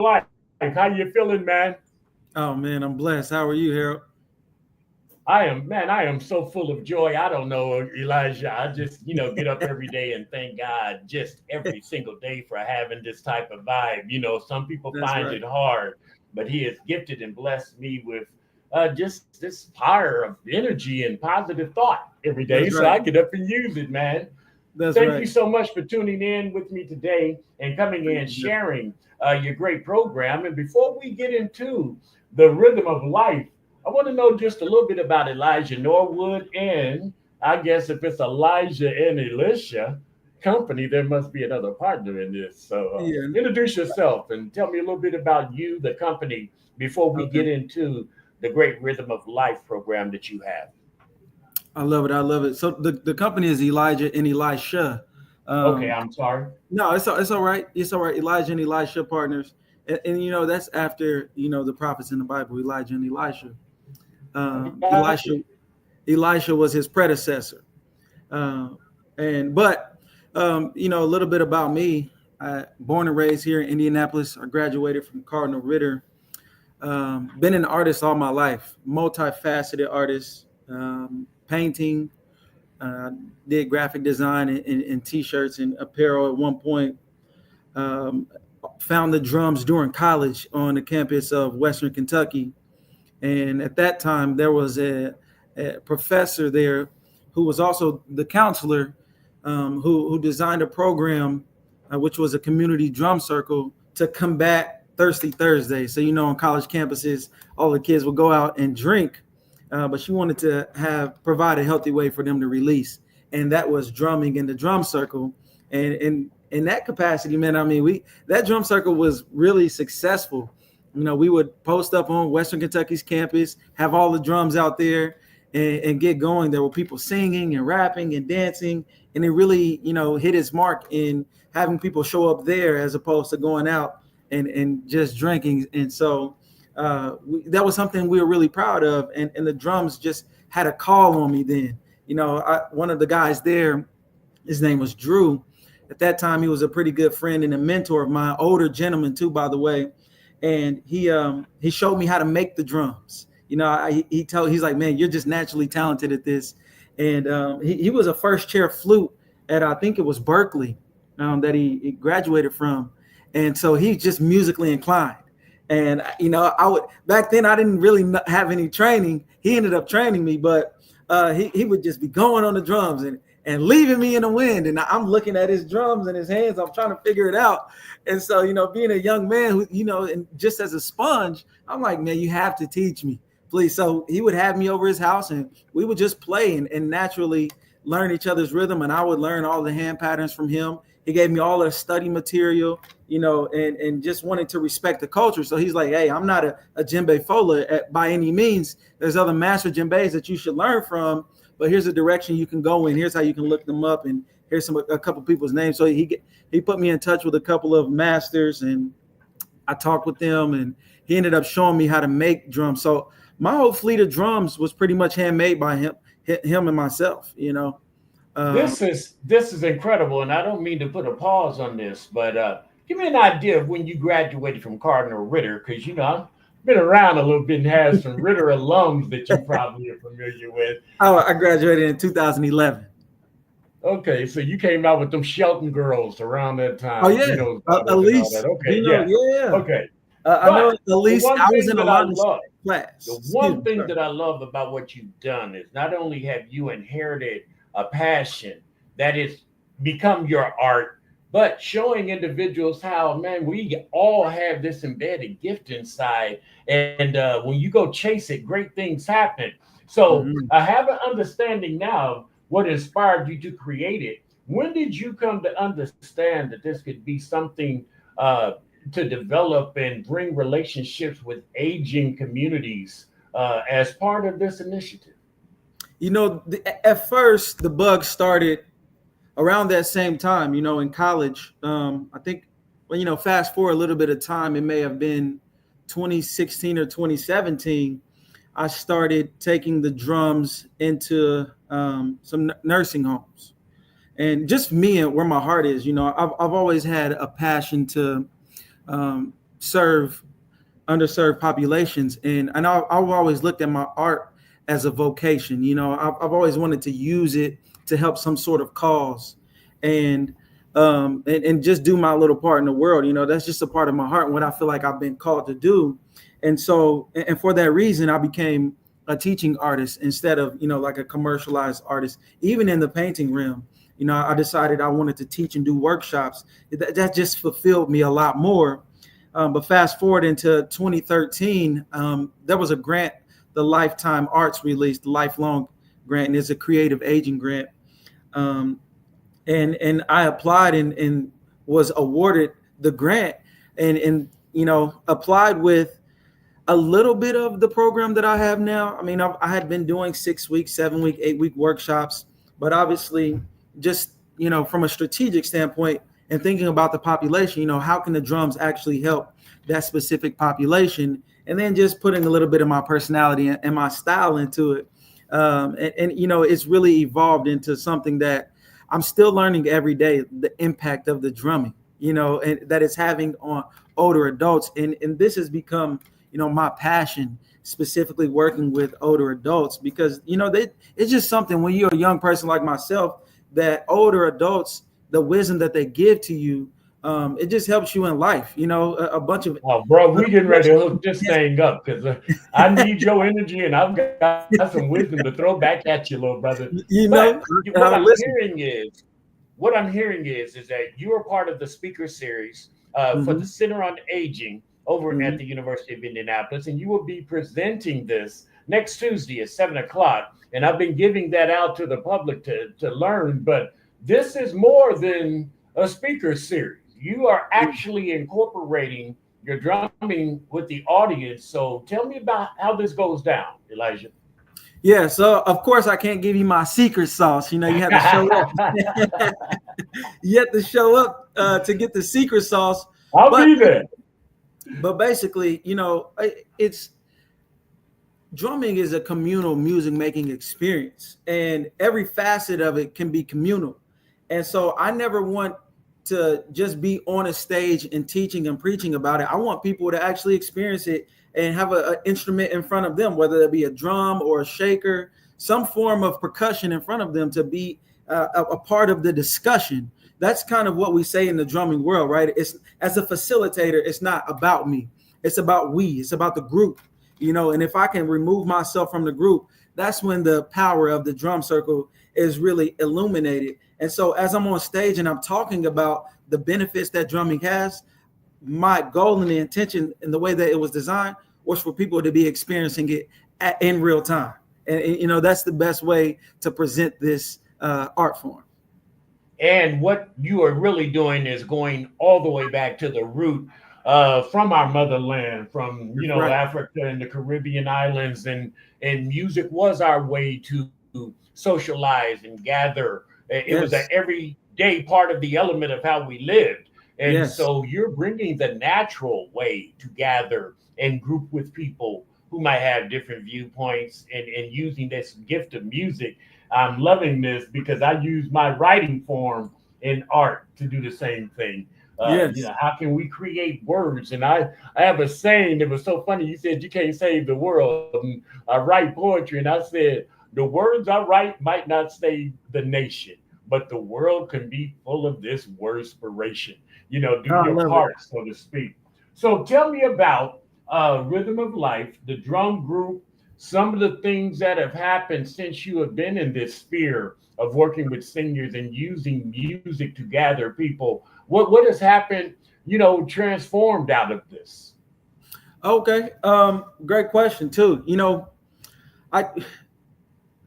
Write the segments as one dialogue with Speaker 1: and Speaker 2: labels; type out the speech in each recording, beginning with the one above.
Speaker 1: life. How you feeling, man?
Speaker 2: Oh man, I'm blessed. How are you, Harold?
Speaker 1: I am so full of joy. I don't know, Elijah. I just, get up every day and thank God just every single day for having this type of vibe. Some people
Speaker 2: That's
Speaker 1: find
Speaker 2: right.
Speaker 1: it hard, but He has gifted and blessed me with just this fire of energy and positive thought every day.
Speaker 2: That's
Speaker 1: So I
Speaker 2: right.
Speaker 1: get up and use it, man.
Speaker 2: That's
Speaker 1: Thank you
Speaker 2: right.
Speaker 1: so much for tuning in with me today and coming in, sharing your great program. And before we get into the rhythm of life, I want to know just a little bit about Elijah Norwood. And I guess if it's Elijah and Elisha company, there must be another partner in this. So
Speaker 2: Yeah.
Speaker 1: introduce yourself and tell me a little bit about you, the company, before we
Speaker 2: Okay.
Speaker 1: get into the great rhythm of life program that you have.
Speaker 2: I love it. I love it. So the company is Elijah and Elisha.
Speaker 1: Okay,
Speaker 2: Um,
Speaker 1: I'm sorry.
Speaker 2: no, it's all right. It's all right. Elijah and Elisha partners, and that's after the prophets in the Bible, Elijah and Elisha.
Speaker 1: I got you.
Speaker 2: Elisha was his predecessor. Uh, and but a little bit about me. Born and raised here in Indianapolis. I graduated from Cardinal Ritter. Been an artist all my life, multifaceted artist, painting, uh, did graphic design and t-shirts and apparel at one point. Um, Found the drums during college on the campus of Western Kentucky. And at that time, there was a professor there who was also the counselor who designed a program, which was a community drum circle to combat Thirsty Thursday. So, on college campuses, all the kids would go out and drink, but she wanted to provide a healthy way for them to release. And that was drumming in the drum circle. And in that capacity, man, I mean, that drum circle was really successful. We would post up on Western Kentucky's campus, have all the drums out there, and get going. There were people singing and rapping and dancing, and it really, hit its mark in having people show up there as opposed to going out and just drinking. And so that was something we were really proud of. And the drums just had a call on me then. One of the guys there, his name was Drew. At that time, he was a pretty good friend and a mentor of mine, older gentleman too, by the way. And he showed me how to make the drums. He's like, man, you're just naturally talented at this. And he was a first chair flute at, I think it was Berkeley, that he graduated from. And so he's just musically inclined. And I would back then I didn't really have any training. He ended up training me, but he would just be going on the drums and leaving me in the wind. And I'm looking at his drums and his hands. I'm trying to figure it out. And so, being a young man who, and just as a sponge, I'm like, man, you have to teach me, please. So he would have me over his house and we would just play and naturally learn each other's rhythm. And I would learn all the hand patterns from him. He gave me all the study material, and just wanted to respect the culture. So he's like, hey, I'm not a djembe fola by any means. There's other master djembes that you should learn from, but here's a direction you can go in. Here's how you can look them up, and here's a couple people's names. So he put me in touch with a couple of masters, and I talked with them, and he ended up showing me how to make drums. So my whole fleet of drums was pretty much handmade by him and myself. Um,
Speaker 1: This is incredible, and I don't mean to put a pause on this, but give me an idea of when you graduated from Cardinal Ritter, because I've been around a little bit and have some Ritter alums that you probably are familiar with.
Speaker 2: I graduated in 2011.
Speaker 1: Okay, so you came out with them Shelton girls around that
Speaker 2: Oh
Speaker 1: time,
Speaker 2: yeah,
Speaker 1: Dino's daughters and all that.
Speaker 2: Elise,
Speaker 1: Okay,
Speaker 2: Dino,
Speaker 1: yeah,
Speaker 2: yeah.
Speaker 1: okay.
Speaker 2: I know
Speaker 1: But the
Speaker 2: Elise.
Speaker 1: one
Speaker 2: I was
Speaker 1: thing
Speaker 2: in
Speaker 1: that I
Speaker 2: Alana's
Speaker 1: love, the
Speaker 2: class. Excuse
Speaker 1: one
Speaker 2: me,
Speaker 1: thing
Speaker 2: sir.
Speaker 1: that I love about what you've done is not only have you inherited a passion that is become your art, but showing individuals how, man, we all have this embedded gift inside. And when you go chase it, great things happen. So
Speaker 2: Mhm.
Speaker 1: I have an understanding now of what inspired you to create it. When did you come to understand that this could be something uh, to develop and bring relationships with aging communities as part of this initiative?
Speaker 2: At first the bug started around that same time. In college. I think, well, fast forward a little bit of time, it may have been 2016 or 2017. I started taking the drums into some nursing homes, and just me and where my heart is. I've always had a passion to serve underserved populations. And I've always looked at my art as a vocation. You know, I've always wanted to use it to help some sort of cause, and and just do my little part in the world. You know, that's just a part of my heart and what I feel like I've been called to do. And so, and for that reason, I became a teaching artist instead of, you know, like a commercialized artist. Even in the painting realm, you know, I decided I wanted to teach and do workshops. That just fulfilled me a lot more. But fast forward into 2013, there was a grant the Lifetime Arts released, the Lifelong Grant, and it's a creative aging grant. And I applied and was awarded the grant, and you know, applied with a little bit of the program that I have now. I mean, I had been doing 6-week, 7-week, 8-week workshops, but obviously just, you know, from a strategic standpoint and thinking about the population, you know, how can the drums actually help that specific population? And then just putting a little bit of my personality and my style into it. And you know, it's really evolved into something that I'm still learning every day, the impact of the drumming, you know, and that it's having on older adults. And this has become, you know, my passion, specifically working with older adults, because, you know, it's just something when you're a young person like myself, that older adults, the wisdom that they give to you, it just helps you in life. You know, a bunch of.
Speaker 1: Oh, bro, we getting ready to hook this thing up because I need your energy, and I've got some wisdom to throw back at you, little brother.
Speaker 2: You
Speaker 1: But
Speaker 2: know,
Speaker 1: what I'm hearing is that you are part of the speaker series for the Center on Aging over at the University of Indianapolis, and you will be presenting this next Tuesday at 7:00. And I've been giving that out to the public to learn, but this is more than a speaker series. You are actually incorporating your drumming with the audience. So tell me about how this goes down, Elijah.
Speaker 2: Yeah, so of course I can't give you my secret sauce. You know, you have to show up. You have to show up to get the secret sauce.
Speaker 1: I'll be there.
Speaker 2: But basically, you know, it's drumming is a communal music making experience, and every facet of it can be communal. And so I never want to just be on a stage and teaching and preaching about it. I want people to actually experience it and have an instrument in front of them, whether it be a drum or a shaker, some form of percussion in front of them, to be a part of the discussion. That's kind of what we say in the drumming world, right? It's, as a facilitator, it's not about me. It's about we. It's about the group, you know. And if I can remove myself from the group, that's when the power of the drum circle is really illuminated. And so as I'm on stage and I'm talking about the benefits that drumming has, my goal and the intention and the way that it was designed was for people to be experiencing it in real time. And you know, that's the best way to present this art form.
Speaker 1: And what you are really doing is going all the way back to the root from our motherland, from, you know, Africa and the Caribbean islands, and music was our way to socialize and gather. It was an everyday part of the element of how we lived. And so you're bringing the natural way to gather and group with people who might have different viewpoints, and using this gift of music. I'm loving this because I use my writing form in art to do the same thing. You know, how can we create words? And I have a saying that was so funny. You said you can't save the world. And I write poetry, and I said the words I write might not save the nation, but the world can be full of this wordspiration. You know, do your part, so to speak. So tell me about Rhythm of Life, the drum group, some of the things that have happened since you have been in this sphere of working with singers and using music to gather people. What has happened, you know, transformed out of this?
Speaker 2: Okay. Great question too. You know,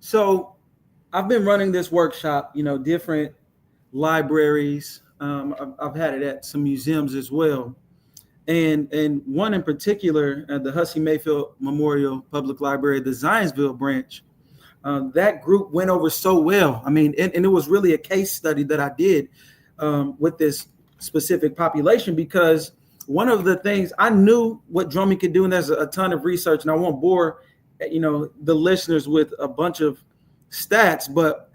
Speaker 2: so I've been running this workshop, you know, different libraries. I've had it at some museums as well. And one in particular, the Hussey Mayfield Memorial Public Library, the Zionsville branch, that group went over so well. I mean, and it was really a case study that I did with this specific population, because one of the things I knew what drumming could do, and there's a ton of research, and I won't bore, you know, the listeners with a bunch of stats, but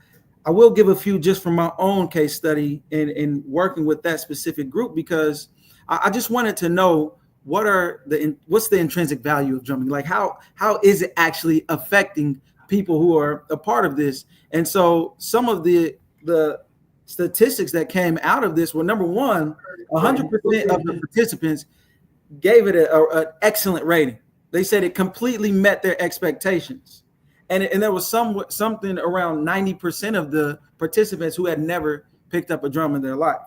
Speaker 2: I will give a few just from my own case study in working with that specific group, because I just wanted to know what's the intrinsic value of drumming? Like how is it actually affecting people who are a part of this? And so some of the statistics that came out of this were, number one, 100% of the participants gave it an excellent rating. They said it completely met their expectations. And there was something around 90% of the participants who had never picked up a drum in their life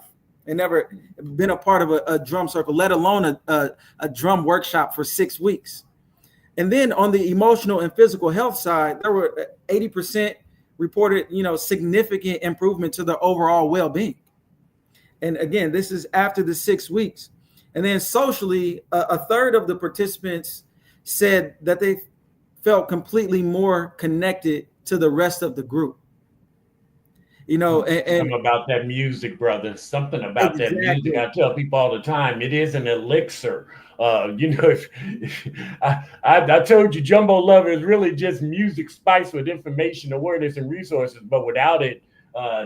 Speaker 2: and never been a part of a drum circle, let alone a drum workshop for 6 weeks. And then on the emotional and physical health side, there were 80% reported, significant improvement to their overall well-being. And again, this is after the 6 weeks. And then socially, a third of the participants said that they felt completely more connected to the rest of the group. And
Speaker 1: something about that music, brother. Something about that music. I tell people all the time, it is an elixir. I told you, Jumbo Love is really just music spiced with information, awareness, and resources. But without it,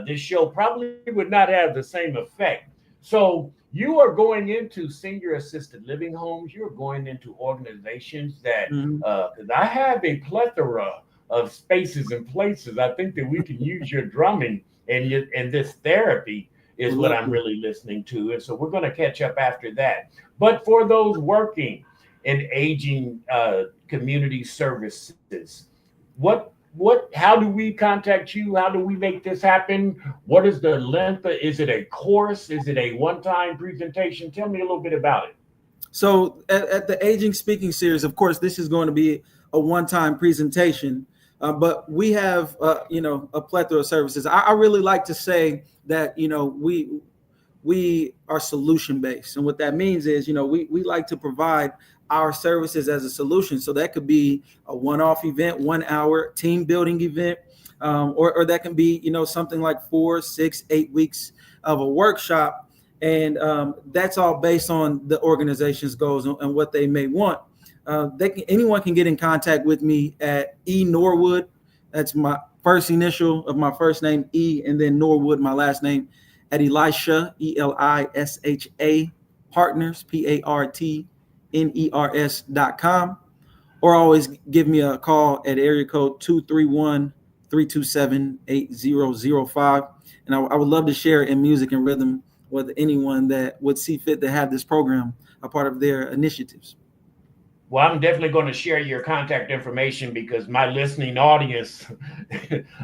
Speaker 1: this show probably would not have the same effect. So you are going into senior assisted living homes. You're going into organizations that, because I have a plethora of spaces and places. I think that we can use your drumming and this therapy is what I'm really listening to. And so we're going to catch up after that. But for those working in aging community services, how do we contact you? How do we make this happen? What is the length? Is it a course? Is it a one-time presentation? Tell me a little bit about it.
Speaker 2: So at the Aging Speaking Series, of course, this is going to be a one-time presentation, but we have, a plethora of services. I really like to say that, we are solution-based. And what that means is, we like to provide our services as a solution. So that could be a one-off event, 1 hour team building event, or that can be, something like 4, 6, 8 weeks of a workshop. And that's all based on the organization's goals and what they may want. Anyone can get in contact with me at E Norwood. That's my first initial of my first name, E, and then Norwood, my last name, at Elisha, ELISHA Partners, PARTNERS.com, or always give me a call at area code 231-327-8005. And I would love to share in music and rhythm with anyone that would see fit to have this program a part of their initiatives.
Speaker 1: Well, I'm definitely going to share your contact information because my listening audience,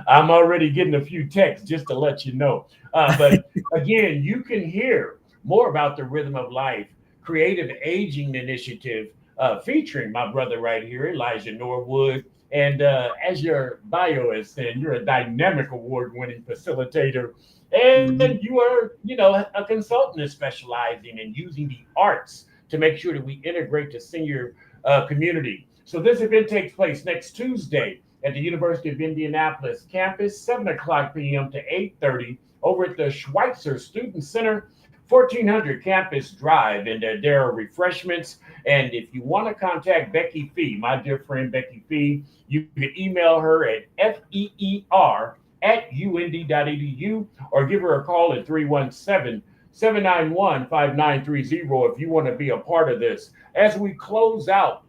Speaker 1: I'm already getting a few texts just to let you know. But again, you can hear more about the Rhythm of Life Creative Aging Initiative featuring my brother right here, Elijah Norwood. And as your bio is saying, you're a dynamic award-winning facilitator. And you are, a consultant specializing in using the arts to make sure that we integrate the senior community. So this event takes place next Tuesday at the University of Indianapolis campus, 7:00 p.m. to 8:30 over at the Schweitzer Student Center, 1400 Campus Drive. And there are refreshments. And if you want to contact Becky Fee, my dear friend Becky Fee, you can email her at feer@und.edu or give her a call at 317-791-5930 if you want to be a part of this. As we close out,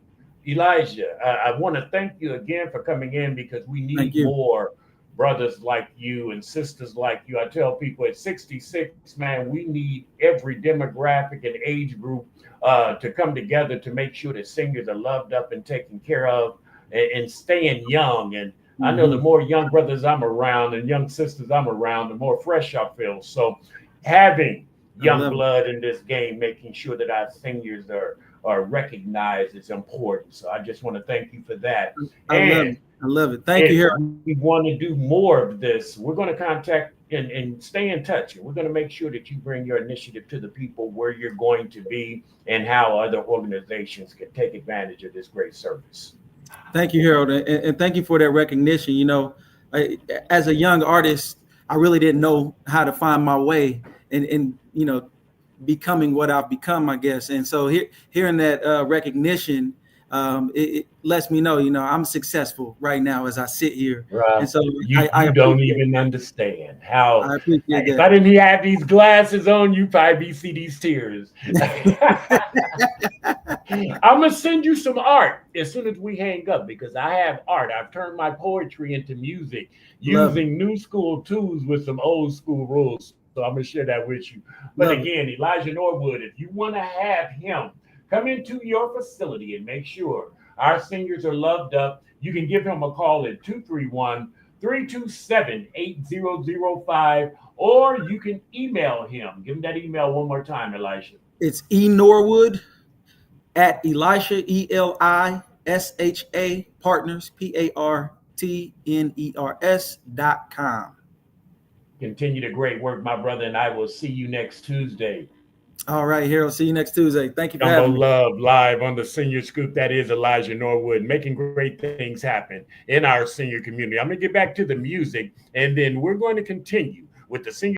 Speaker 1: Elijah, I want to thank you again for coming in because we need more brothers like you and sisters like you. I tell people at 66, man, we need every demographic and age group to come together to make sure that seniors are loved up and taken care of and staying young. And I know the more young brothers I'm around and young sisters I'm around, the more fresh I feel. So having young blood in this game, making sure that our seniors are recognized is important. So I just want to thank you for that.
Speaker 2: I love it. Thank you, Harold.
Speaker 1: We want to do more of this. We're going to contact and stay in touch. We're going to make sure that you bring your initiative to the people where you're going to be and how other organizations can take advantage of this great service.
Speaker 2: Thank you, Harold. And thank you for that recognition. As a young artist, I really didn't know how to find my way in becoming what I've become, I guess. And so hearing that recognition it lets me know, I'm successful right now as I sit here. And
Speaker 1: Right.
Speaker 2: so
Speaker 1: You
Speaker 2: I
Speaker 1: don't
Speaker 2: appreciate
Speaker 1: even understand how,
Speaker 2: I appreciate
Speaker 1: if
Speaker 2: that.
Speaker 1: I didn't have these glasses on, you probably see these tears. I'm gonna send you some art as soon as we hang up because I have art. I've turned my poetry into music
Speaker 2: Love it.
Speaker 1: using new school tools with some old school rules. So I'm gonna share that with you. But
Speaker 2: Love it.
Speaker 1: again, Elijah Norwood, if you want to have him come into your facility and make sure our seniors are loved up, you can give him a call at 231-327-8005, or you can email him. Give him that email one more time, Elijah.
Speaker 2: It's enorwood at Elisha, ELISHA partners, PARTNERS.com.
Speaker 1: Continue the great work, my brother, and I will see you next Tuesday.
Speaker 2: All right, Harold. See you next Tuesday. Thank you for
Speaker 1: Gumbo
Speaker 2: having me.
Speaker 1: Love live on the Senior Scoop. That is Elijah Norwood making great things happen in our senior community. I'm going to get back to the music, and then we're going to continue with the senior.